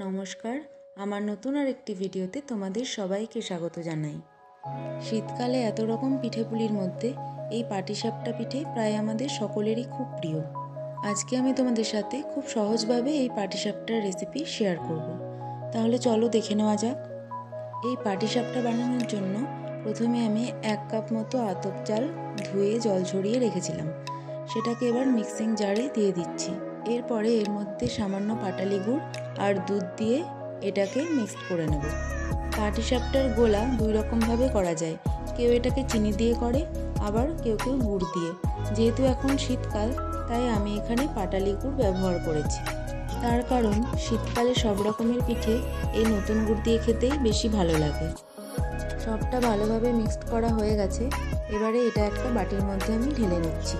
নমস্কার, আমার নতুন আরেকটি ভিডিওতে তোমাদের সবাইকে স্বাগত জানাই। শীতকালে এত রকম পিঠেপুলির মধ্যে এই পাটিসাপটা পিঠে প্রায় আমাদের সকলেরই খুব প্রিয়। আজকে আমি তোমাদের সাথে খুব সহজভাবে এই পাটিসাপটার রেসিপি শেয়ার করব। তাহলে চলো দেখে নেওয়া যাক। এই পাটিসাপটা বানানোর জন্য প্রথমে আমি 1 কাপ মতো আতপ চাল ধুয়ে জল ঝরিয়ে রেখেছিলাম। সেটাকে এবার মিক্সিং জারে দিয়ে দিচ্ছি। এরপরে এর মধ্যে সামান্য পাটালি গুড় আর দুধ দিয়ে এটাকে মিক্সড করে নেব। পাটিসাপটার গোলা দুই রকমভাবে করা যায়, কেউ এটাকে চিনি দিয়ে করে, আবার কেউ কেউ গুড় দিয়ে। যেহেতু এখন শীতকাল, তাই আমি এখানে পাটালি গুড় ব্যবহার করেছি। তার কারণ শীতকালে সব রকমের পিঠে এই নতুন গুড় দিয়ে খেতেই বেশি ভালো লাগে। সবটা ভালোভাবে মিক্সড করা হয়ে গেছে। এবারে এটা একটা বাটির মধ্যে আমি ঢেলে নিচ্ছি।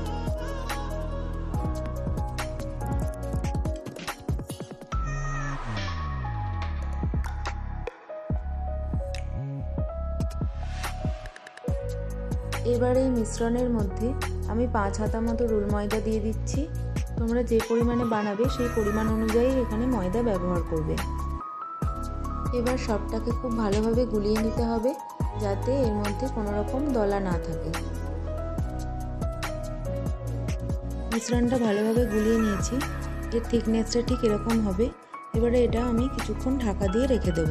এবার এই মিশ্রণের মধ্যে আমি 5 হাতা মতো রুল ময়দা দিয়ে দিচ্ছি। তোমরা যে পরিমাণে বানাবে সেই পরিমাণ অনুযায়ী এখানে ময়দা ব্যবহার করবে। এবার সবটাকে খুব ভালোভাবে গুলিয়ে নিতে হবে, যাতে এর মধ্যে কোনো রকম দলা না থাকে। মিশ্রণটা ভালোভাবে গুলিয়ে নিয়েছি। এর থিকনেসটা ঠিক এরকম হবে। এবারে এটা আমি কিছুক্ষণ ঢাকা দিয়ে রেখে দেব।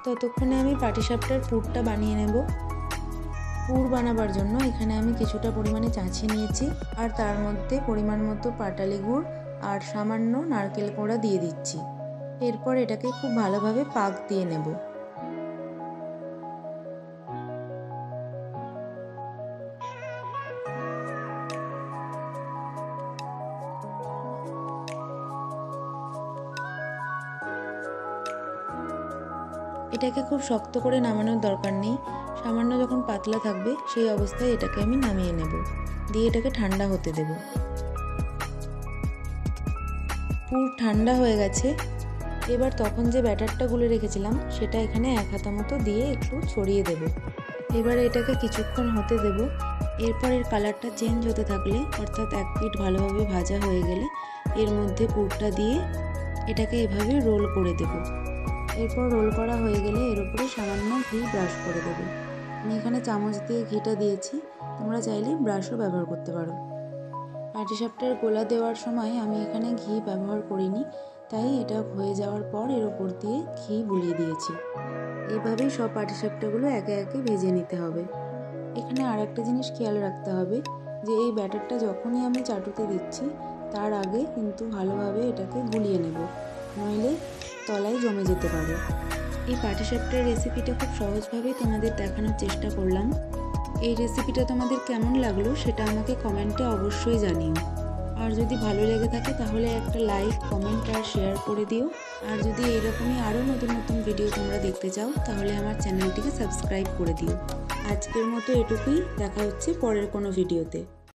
ততক্ষণে আমি পাটিসাপটার পুরটা বানিয়ে নেব। পুর বানাবার জন্য এখানে আমি কিছুটা পরিমাণে চাঁছি নিয়েছি, আর তার মধ্যে পরিমাণ মতো পাটালি গুড় আর সামান্য নারকেল কোড়া দিয়ে দিচ্ছি। এরপর এটাকে খুব ভালোভাবে পাক দিয়ে নেব। এটাকে খুব শক্ত করে নামানোর দরকার নেই, সামান্য যখন পাতলা থাকবে সেই অবস্থায় এটাকে আমি নামিয়ে নেব, দিয়ে এটাকে ঠান্ডা হতে দেব। পুর ঠান্ডা হয়ে গেছে। এবার তখন যে ব্যাটারটা গুলে রেখেছিলাম সেটা এখানে 1 হাতা মতো দিয়ে একটু ছড়িয়ে দেব। এবার এটাকে কিছুক্ষণ হতে দেব। এরপর এর কালারটা চেঞ্জ হতে থাকলে, অর্থাৎ এক পিঠ ভালোভাবে ভাজা হয়ে গেলে এর মধ্যে পুরটা দিয়ে এটাকে এভাবে রোল করে দেব। এরপর রোল করা হয়ে গেলে এর উপরে সামান্য ঘি ব্রাশ করে দেব। আমি এখানে চামচ দিয়ে ঘিটা দিয়েছি, তোমরা চাইলে ব্রাশও ব্যবহার করতে পারো। পাটিসাপটার গোলা দেওয়ার সময় আমি এখানে ঘি ব্যবহার করিনি, তাই এটা হয়ে যাওয়ার পর এর উপর দিয়ে ঘি বুলিয়ে দিয়েছি। এইভাবেই সব পাটিসাপটাগুলো একে একে ভেজে নিতে হবে। এখানে আর একটা জিনিস খেয়াল রাখতে হবে যে এই ব্যাটারটা যখনই আমি চাটুতে দিচ্ছি তার আগে কিন্তু ভালোভাবে এটাকে গুলিয়ে নেব, নইলে তলায় জমে যেতে পারে। এই পাটিসাপটার রেসিপিটা খুব সহজভাবেই তোমাদের দেখানোর চেষ্টা করলাম। এই রেসিপিটা তোমাদের কেমন লাগলো সেটা আমাকে কমেন্টে অবশ্যই জানিও। আর যদি ভালো লেগে থাকে তাহলে একটা লাইক, কমেন্ট আর শেয়ার করে দিও। আর যদি এইরকমই আরও নতুন নতুন ভিডিও তোমরা দেখতে চাও তাহলে আমার চ্যানেলটিকে সাবস্ক্রাইব করে দিও। আজকের মতো এটুকুই, দেখা হচ্ছে পরের কোনো ভিডিওতে।